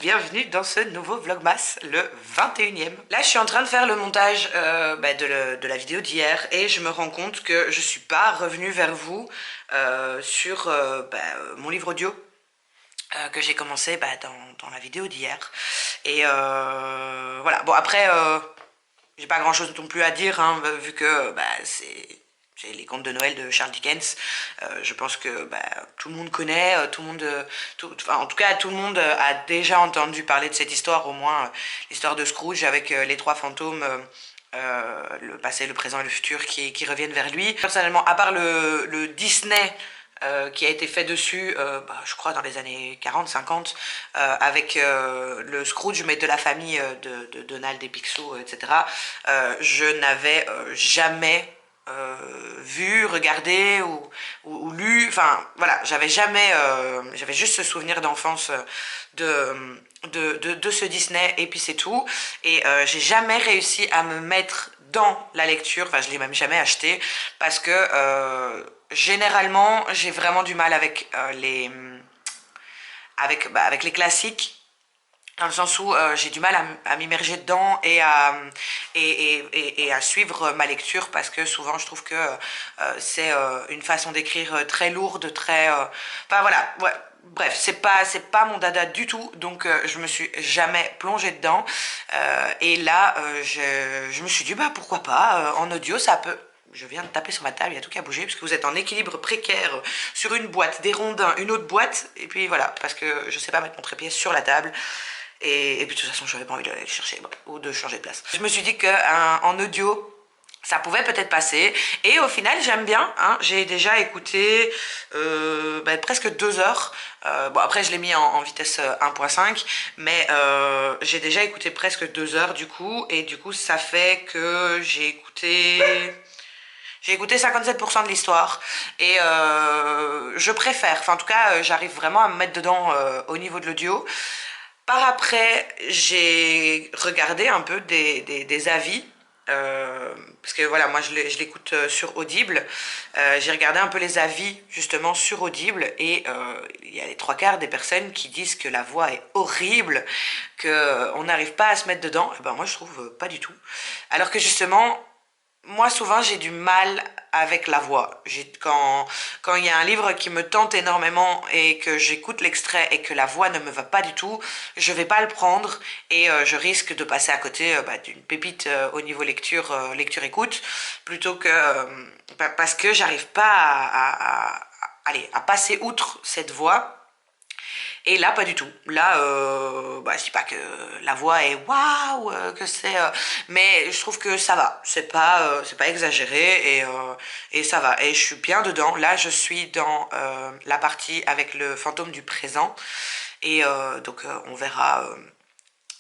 bienvenue dans ce nouveau Vlogmas, le 21e. Là, je suis en train de faire le montage de la vidéo d'hier et je me rends compte que je suis pas revenue vers vous sur mon livre audio que j'ai commencé dans la vidéo d'hier. Et voilà, bon après, j'ai pas grand chose non plus à dire, hein, vu que j'ai les contes de Noël de Charles Dickens. Je pense que tout le monde connaît, en tout cas tout le monde a déjà entendu parler de cette histoire, au moins l'histoire de Scrooge avec les trois fantômes, le passé, le présent et le futur qui reviennent vers lui. Personnellement, à part le Disney qui a été fait dessus, je crois dans les années 40-50, avec le Scrooge, mais de la famille de Donald et Picsou, etc. Je n'avais jamais vu, regardé ou lu, enfin voilà, j'avais juste ce souvenir d'enfance de ce Disney et puis c'est tout. Et j'ai jamais réussi à me mettre dans la lecture, enfin je l'ai même jamais acheté parce que généralement j'ai vraiment du mal avec avec les classiques, dans le sens où j'ai du mal à m'immerger dedans et à suivre ma lecture, parce que souvent je trouve que c'est une façon d'écrire très lourde, très... Enfin voilà, ouais. Bref, c'est pas mon dada du tout, donc je me suis jamais plongée dedans. Et là, je me suis dit, pourquoi pas, en audio, ça peut... Je viens de taper sur ma table, il y a tout qui a bougé, parce que vous êtes en équilibre précaire sur une boîte, des rondins, une autre boîte, et puis voilà, parce que je sais pas mettre mon trépied sur la table. Et puis de toute façon, j'avais pas envie d'aller le chercher ou de changer de place. Je me suis dit qu'en audio, ça pouvait peut-être passer. Et au final, j'aime bien. Hein. J'ai déjà écouté presque 2 heures. Bon, après, je l'ai mis en vitesse 1.5. Mais j'ai déjà écouté presque 2 heures du coup. Et du coup, ça fait que j'ai écouté 57% de l'histoire. Et je préfère. Enfin, en tout cas, j'arrive vraiment à me mettre dedans au niveau de l'audio. Par après, j'ai regardé un peu des avis, parce que voilà, moi je l'écoute sur Audible. J'ai regardé un peu les avis justement sur Audible, et il y a les 3/4 des personnes qui disent que la voix est horrible, qu'on n'arrive pas à se mettre dedans. Et ben moi je trouve pas du tout. Alors que justement, moi, souvent, j'ai du mal avec la voix. Quand il y a un livre qui me tente énormément et que j'écoute l'extrait et que la voix ne me va pas du tout, je vais pas le prendre, et je risque de passer à côté d'une pépite au niveau lecture-écoute, plutôt que... parce que j'arrive pas à passer outre cette voix. Et là, pas du tout. Là, je dis pas que la voix est waouh, mais je trouve que ça va. C'est pas exagéré, et ça va. Et je suis bien dedans. Là, je suis dans la partie avec le fantôme du présent, et donc on verra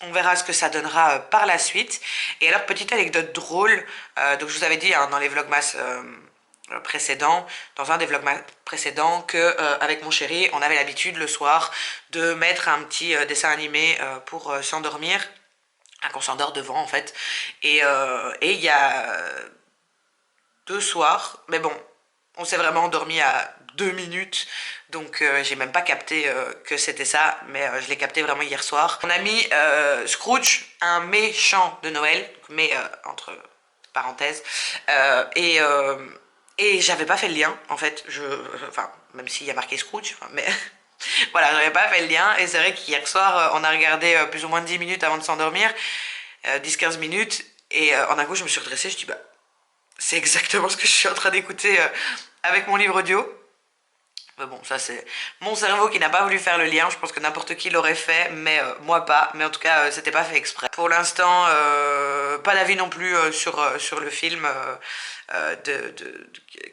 ce que ça donnera par la suite. Et alors, petite anecdote drôle. Donc, je vous avais dit hein, dans les vlogmas précédents, dans un des vlogs précédents, que avec mon chéri, on avait l'habitude le soir de mettre un petit dessin animé pour s'endormir, qu'on s'endort devant en fait. Et il y a 2 soirs, mais bon, on s'est vraiment endormi à 2 minutes, donc j'ai même pas capté que c'était ça, mais je l'ai capté vraiment hier soir. On a mis Scrooge, un méchant de Noël, mais entre parenthèses, et j'avais pas fait le lien, en fait, enfin, même s'il y a marqué Scrooge, mais voilà, j'avais pas fait le lien, et c'est vrai qu'hier soir, on a regardé plus ou moins 10 minutes avant de s'endormir, 10-15 minutes, et en un coup, je me suis redressée, je dis, c'est exactement ce que je suis en train d'écouter avec mon livre audio. Mais bon, ça c'est mon cerveau qui n'a pas voulu faire le lien. Je pense que n'importe qui l'aurait fait, mais moi pas. Mais en tout cas, c'était pas fait exprès. Pour l'instant, pas d'avis non plus sur le film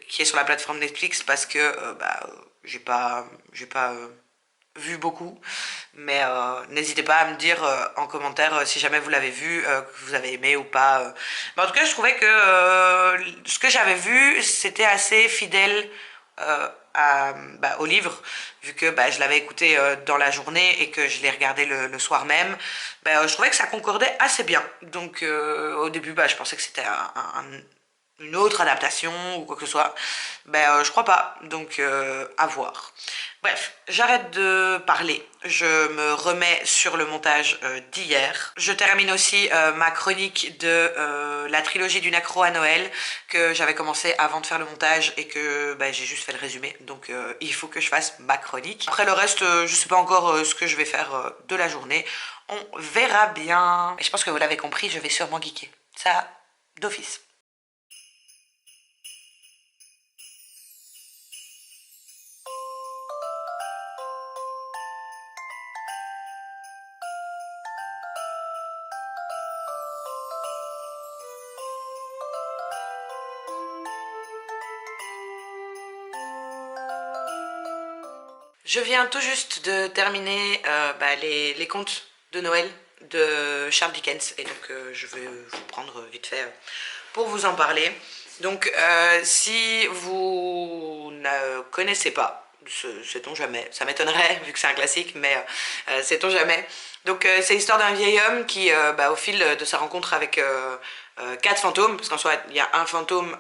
qui est sur la plateforme Netflix, parce que j'ai pas vu beaucoup. Mais n'hésitez pas à me dire en commentaire si jamais vous l'avez vu, que vous avez aimé ou pas. Mais en tout cas, je trouvais que ce que j'avais vu, c'était assez fidèle au livre, vu que je l'avais écouté dans la journée et que je l'ai regardé le soir même. Je trouvais que ça concordait assez bien. Donc au début, je pensais que c'était une autre adaptation ou quoi que ce soit. Ben, je crois pas, donc à voir. Bref, j'arrête de parler. Je me remets sur le montage d'hier. Je termine aussi ma chronique de la trilogie du Nacro à Noël que j'avais commencé avant de faire le montage et que ben, j'ai juste fait le résumé. Donc il faut que je fasse ma chronique. Après le reste, je sais pas encore ce que je vais faire de la journée. On verra bien. Et je pense que vous l'avez compris, je vais sûrement geeker. Ça, d'office. Je viens tout juste de terminer bah, les contes de Noël de Charles Dickens et donc je vais vous prendre vite fait pour vous en parler. Donc si vous ne connaissez pas, sait-on jamais, ça m'étonnerait vu que c'est un classique, mais sait-on jamais. Donc c'est l'histoire d'un vieil homme qui, bah, au fil de sa rencontre avec quatre fantômes, parce qu'en soi il y a un fantôme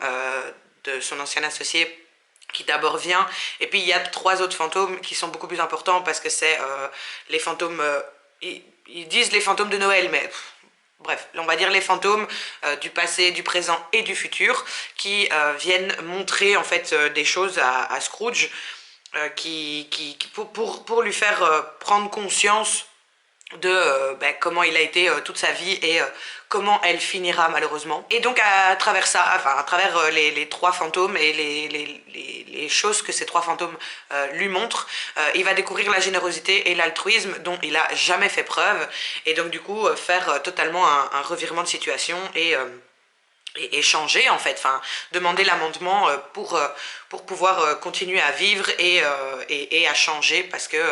de son ancien associé qui d'abord vient, et puis il y a trois autres fantômes qui sont beaucoup plus importants parce que c'est les fantômes, ils disent les fantômes de Noël, mais bref, on va dire les fantômes du passé, du présent et du futur qui viennent montrer en fait des choses à Scrooge pour lui faire prendre conscience de ben, comment il a été toute sa vie et comment elle finira malheureusement. Et donc à travers ça, enfin à travers les trois fantômes et les choses que ces trois fantômes lui montrent, il va découvrir la générosité et l'altruisme dont il a jamais fait preuve et donc du coup faire totalement un revirement de situation et changer en fait, enfin demander l'amendement pour pouvoir continuer à vivre et à changer parce que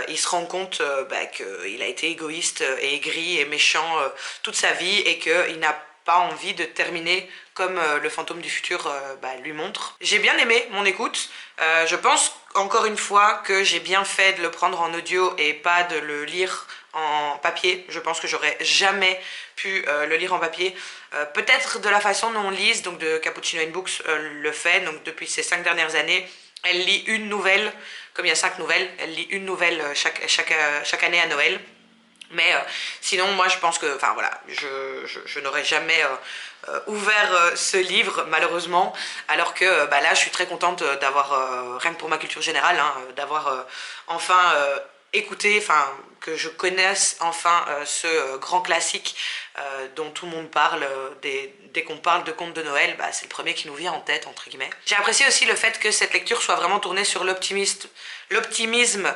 il se rend compte bah, qu'il a été égoïste et aigri et méchant toute sa vie et qu'il n'a pas envie de terminer comme le fantôme du futur bah, lui montre. J'ai bien aimé mon écoute, je pense encore une fois que j'ai bien fait de le prendre en audio et pas de le lire en papier. Je pense que j'aurais jamais pu le lire en papier. Peut-être de la façon dont Lise, donc de Cappuccino Books, le fait, donc depuis ces 5 dernières années, elle lit une nouvelle, comme il y a 5 nouvelles, elle lit une nouvelle chaque année à Noël. Mais sinon, moi, je pense que, enfin voilà, je n'aurais jamais ouvert ce livre, malheureusement, alors que bah, là, je suis très contente d'avoir, rien que pour ma culture générale, hein, d'avoir enfin écouté, enfin, que je connaisse enfin ce grand classique dont tout le monde parle dès qu'on parle de contes de Noël, bah, c'est le premier qui nous vient en tête, entre guillemets. J'ai apprécié aussi le fait que cette lecture soit vraiment tournée sur l'optimisme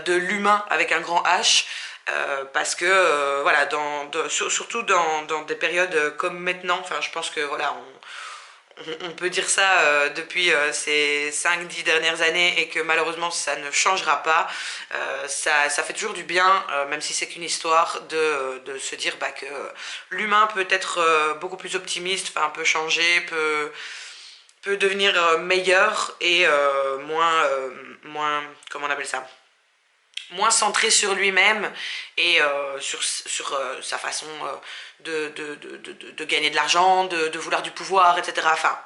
de l'humain avec un grand H, parce que voilà surtout dans des périodes comme maintenant, enfin je pense que voilà on peut dire ça depuis ces 5-10 dernières années et que malheureusement ça ne changera pas. Ça fait toujours du bien, même si c'est qu'une histoire, de se dire bah, que l'humain peut être beaucoup plus optimiste, enfin, peut changer, peut devenir meilleur et moins, comment on appelle ça, moins centré sur lui-même et sur sa façon de gagner de l'argent, de vouloir du pouvoir, etc. Enfin,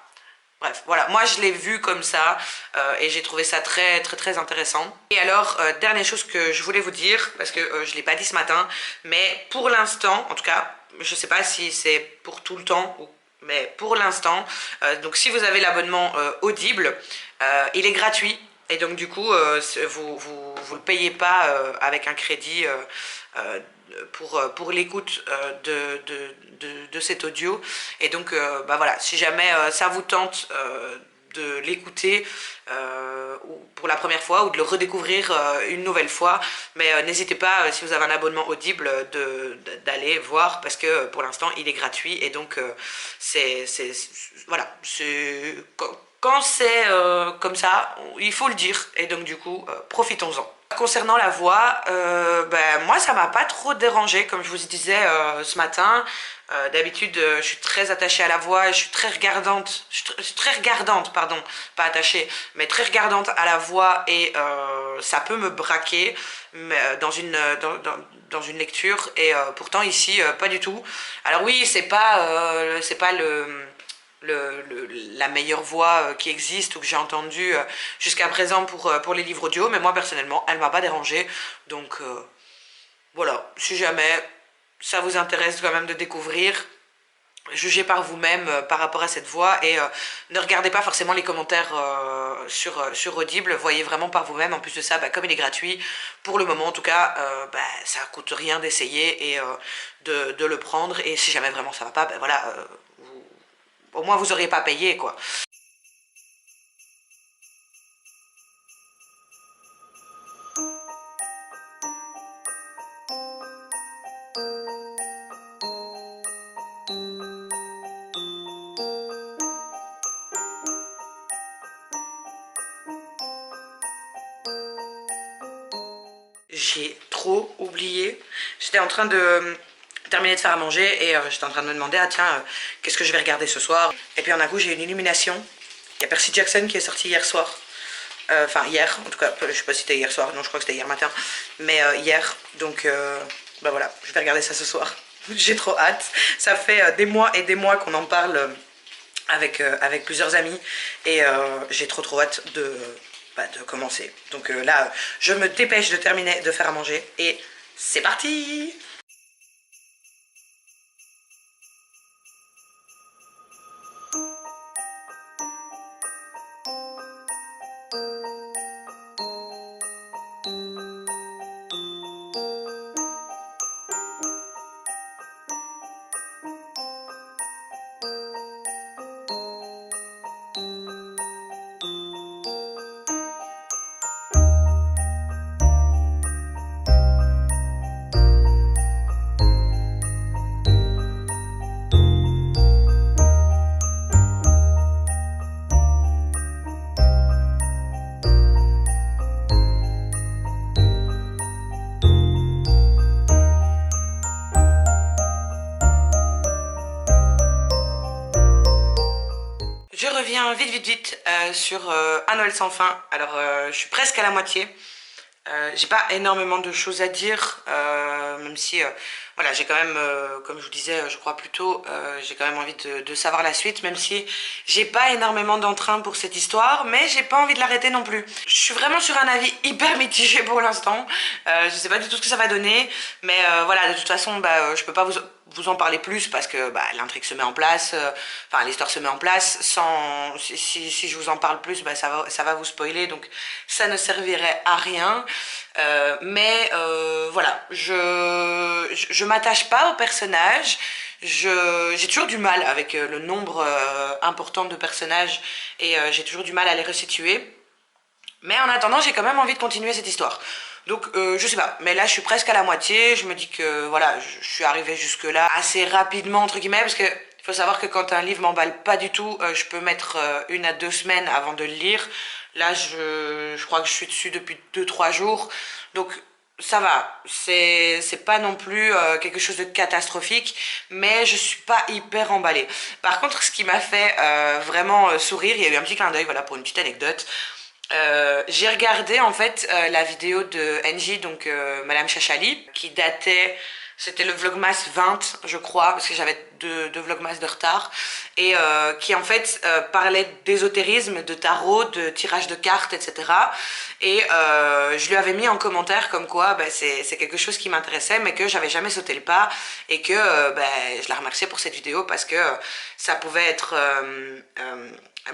bref, voilà, moi je l'ai vu comme ça et j'ai trouvé ça très très très intéressant. Et alors, dernière chose que je voulais vous dire, parce que je ne l'ai pas dit ce matin, mais pour l'instant, en tout cas, je ne sais pas si c'est pour tout le temps mais pour l'instant, donc si vous avez l'abonnement Audible, il est gratuit. Et donc du coup, vous le payez pas avec un crédit euh, pour l'écoute de cet audio. Et donc, bah voilà, si jamais ça vous tente de l'écouter pour la première fois ou de le redécouvrir une nouvelle fois, mais n'hésitez pas, si vous avez un abonnement Audible, d'aller voir parce que pour l'instant il est gratuit et donc voilà, quand c'est comme ça, il faut le dire et donc du coup profitons-en. Concernant la voix, ben, moi ça m'a pas trop dérangé comme je vous disais ce matin. D'habitude je suis très attachée à la voix, je suis très regardante, je suis très regardante, pardon, pas attachée, mais très regardante à la voix et ça peut me braquer mais, dans une lecture et pourtant ici pas du tout. Alors oui, c'est pas le la meilleure voix qui existe ou que j'ai entendue jusqu'à présent pour les livres audio, mais moi personnellement, elle m'a pas dérangée. Donc voilà, si jamais ça vous intéresse quand même de découvrir, jugez par vous-même par rapport à cette voix et ne regardez pas forcément les commentaires sur Audible, voyez vraiment par vous-même. En plus de ça, bah, comme il est gratuit, pour le moment en tout cas, bah, ça coûte rien d'essayer et de le prendre. Et si jamais vraiment ça va pas, bah, voilà, au moins vous auriez pas payé quoi. J'ai trop oublié. J'étais en train de terminer de faire à manger et j'étais en train de me demander, ah tiens, qu'est-ce que je vais regarder ce soir? Et puis en un coup, j'ai une illumination. Il y a Percy Jackson qui est sorti hier soir. Enfin, hier, en tout cas, je sais pas si c'était hier soir, non, je crois que c'était hier matin. Mais hier, donc, bah voilà, je vais regarder ça ce soir. J'ai trop hâte. Ça fait des mois et des mois qu'on en parle avec plusieurs amis et j'ai trop hâte de commencer. Donc là, je me dépêche de terminer de faire à manger et c'est parti! Je reviens vite sur Un Noël sans fin. Alors je suis presque à la moitié. J'ai pas énormément de choses à dire, même si voilà, j'ai quand même, comme je vous disais, je crois plus tôt, j'ai quand même envie de savoir la suite, même si j'ai pas énormément d'entrain pour cette histoire, mais j'ai pas envie de l'arrêter non plus. Je suis vraiment sur un avis hyper mitigé pour l'instant. Je sais pas du tout ce que ça va donner, mais voilà, de toute façon, bah, je peux pas vous en parler plus parce que bah, l'intrigue se met en place, enfin l'histoire se met en place. Sans si je vous en parle plus, bah, ça va vous spoiler, donc ça ne servirait à rien. Mais voilà, je m'attache pas au personnage. J'ai toujours du mal avec le nombre important de personnages et j'ai toujours du mal à les resituer. Mais en attendant, j'ai quand même envie de continuer cette histoire. Donc je sais pas, mais là je suis presque à la moitié, je me dis que voilà, je suis arrivée jusque là assez rapidement entre guillemets, parce que il faut savoir que quand un livre m'emballe pas du tout, je peux mettre 1 à 2 semaines avant de le lire. Là je crois que je suis dessus depuis 2 3 jours, donc ça va, c'est pas non plus quelque chose de catastrophique, mais je suis pas hyper emballée. Par contre, ce qui m'a fait vraiment sourire, il y a eu un petit clin d'œil, voilà, pour une petite anecdote. J'ai regardé en fait la vidéo de NJ, donc Madame Chachali, qui datait, c'était le Vlogmas 20 je crois, parce que j'avais deux Vlogmas de retard, et qui en fait parlait d'ésotérisme, de tarot, de tirage de cartes, etc. Et je lui avais mis en commentaire comme quoi bah, c'est quelque chose qui m'intéressait, mais que j'avais jamais sauté le pas, et que bah, je la remerciais pour cette vidéo parce que ça pouvait être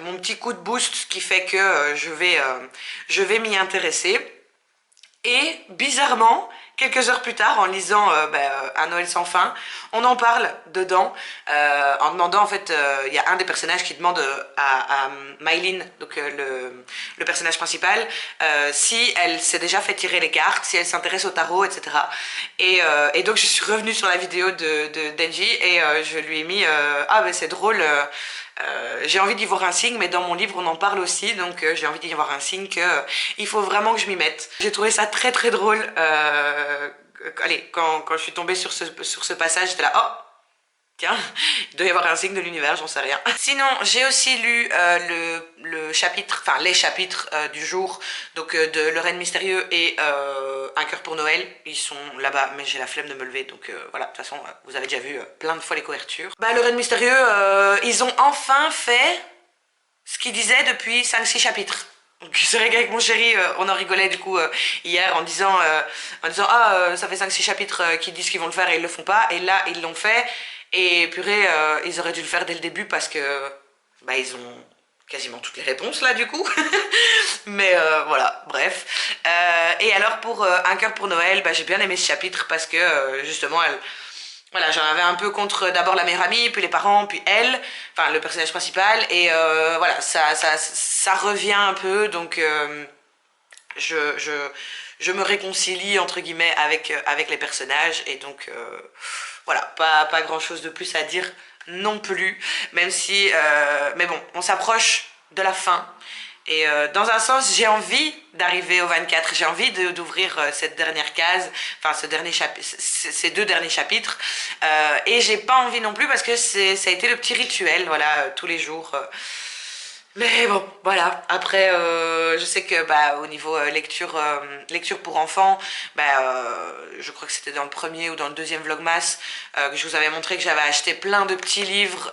mon petit coup de boost qui fait que je vais m'y intéresser. Et bizarrement, quelques heures plus tard, en lisant Un Noël sans fin, on en parle dedans, en demandant en fait, il y a un des personnages qui demande à Mylene, donc le personnage principal, si elle s'est déjà fait tirer les cartes, si elle s'intéresse au tarot, etc. Et donc je suis revenue sur la vidéo de Denji et je lui ai mis ah ben c'est drôle. J'ai envie d'y voir un signe, mais dans mon livre on en parle aussi, donc j'ai envie d'y voir un signe que il faut vraiment que je m'y mette. J'ai trouvé ça très drôle. Allez, quand je suis tombée sur ce passage, j'étais là, oh, Tiens, il doit y avoir un signe de l'univers, j'en sais rien. Sinon, j'ai aussi lu le chapitre, enfin les chapitres du jour, donc de Le Reine Mystérieux et Un cœur pour Noël. Ils sont là-bas, mais j'ai la flemme de me lever, donc voilà, de toute façon, vous avez déjà vu plein de fois les couvertures. Bah, Le Reine Mystérieux, ils ont enfin fait ce qu'ils disaient depuis 5-6 chapitres. Donc c'est vrai qu'avec mon chéri, on en rigolait du coup hier en disant ah ça fait 5-6 chapitres qu'ils disent qu'ils vont le faire et ils le font pas, et là ils l'ont fait, et purée ils auraient dû le faire dès le début parce que bah ils ont quasiment toutes les réponses là du coup. Mais voilà, bref. Et alors pour Un cœur pour Noël, bah, j'ai bien aimé ce chapitre parce que justement elle, voilà, j'en avais un peu contre d'abord la meilleure amie, puis les parents, puis elle, enfin le personnage principal, et voilà, ça revient un peu, donc je, je, je me réconcilie entre guillemets avec les personnages, et donc voilà, pas grand chose de plus à dire non plus, même si, mais bon, on s'approche de la fin. Et dans un sens, j'ai envie d'arriver au 24, j'ai envie d'ouvrir cette dernière case, enfin ces deux derniers chapitres. Et j'ai pas envie non plus parce que ça a été le petit rituel, voilà, tous les jours. Mais bon, voilà. Après, je sais que bah, au niveau lecture pour enfants, bah, je crois que c'était dans le premier ou dans le deuxième Vlogmas que je vous avais montré que j'avais acheté plein de petits livres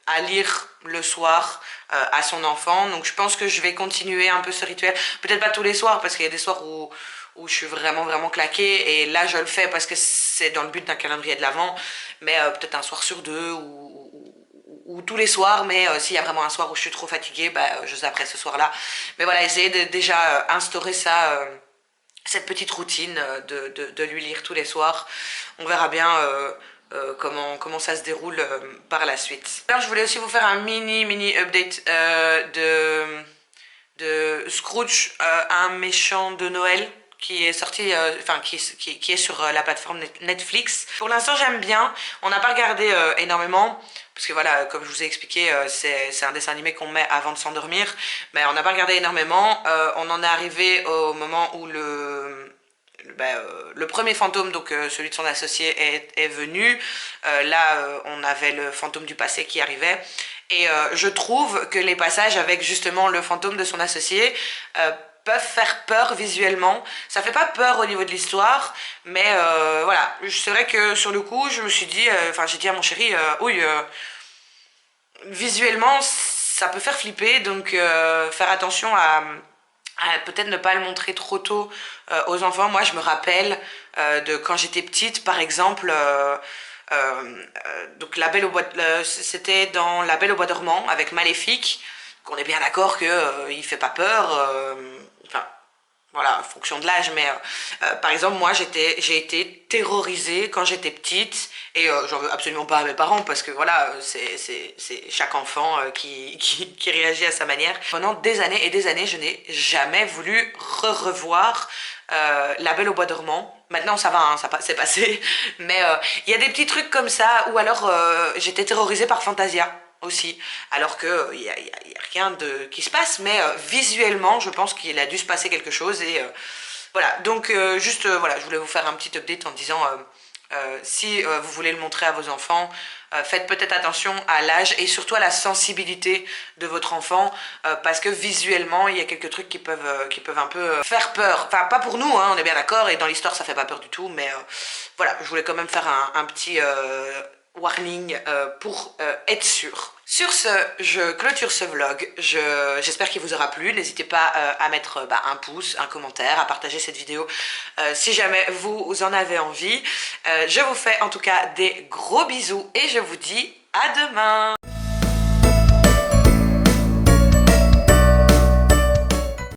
à lire le soir à son enfant. Donc je pense que je vais continuer un peu ce rituel. Peut-être pas tous les soirs parce qu'il y a des soirs où je suis vraiment claquée, et là je le fais parce que c'est dans le but d'un calendrier de l'Avent, mais peut-être un soir sur deux ou tous les soirs, mais s'il y a vraiment un soir où je suis trop fatiguée, bah, je zapperai ce soir-là. Mais voilà, essayer de déjà instaurer ça, cette petite routine de lui lire tous les soirs. On verra bien comment ça se déroule par la suite. Alors je voulais aussi vous faire un mini update de Scrooge, un méchant de Noël, qui est sorti, enfin qui est sur la plateforme Netflix. Pour l'instant j'aime bien, on n'a pas regardé énormément, parce que voilà, comme je vous ai expliqué, c'est un dessin animé qu'on met avant de s'endormir, mais on n'a pas regardé énormément. On en est arrivé au moment où le premier fantôme, donc celui de son associé, est venu. Là, on avait le fantôme du passé qui arrivait. Et je trouve que les passages avec justement le fantôme de son associé peuvent faire peur visuellement. Ça fait pas peur au niveau de l'histoire, mais voilà. C'est vrai que sur le coup, je me suis dit, enfin j'ai dit à mon chéri, oui, visuellement, ça peut faire flipper, donc faire attention à peut-être ne pas le montrer trop tôt aux enfants. Moi, je me rappelle de quand j'étais petite, par exemple, donc c'était dans La Belle au bois dormant avec Maléfique, qu'on est bien d'accord que il fait pas peur. Enfin, voilà, en fonction de l'âge, mais par exemple, moi, j'ai été terrorisée quand j'étais petite, et j'en veux absolument pas à mes parents, parce que voilà, c'est chaque enfant qui réagit à sa manière. Pendant des années et des années, je n'ai jamais voulu revoir La Belle au bois dormant. Maintenant, ça va, hein, c'est passé, mais il y a des petits trucs comme ça, ou alors j'étais terrorisée par Fantasia aussi, alors que il y a rien qui se passe, mais visuellement je pense qu'il a dû se passer quelque chose, et voilà, donc juste voilà, je voulais vous faire un petit update en disant si vous voulez le montrer à vos enfants, faites peut-être attention à l'âge et surtout à la sensibilité de votre enfant, parce que visuellement il y a quelques trucs qui peuvent un peu faire peur, enfin pas pour nous, hein, on est bien d'accord, et dans l'histoire ça fait pas peur du tout, mais voilà, je voulais quand même faire un petit warning pour être sûr. Sur ce, je clôture ce vlog. J'espère qu'il vous aura plu. N'hésitez pas à mettre un pouce, un commentaire, à partager cette vidéo si jamais vous en avez envie. Je vous fais en tout cas des gros bisous et je vous dis à demain.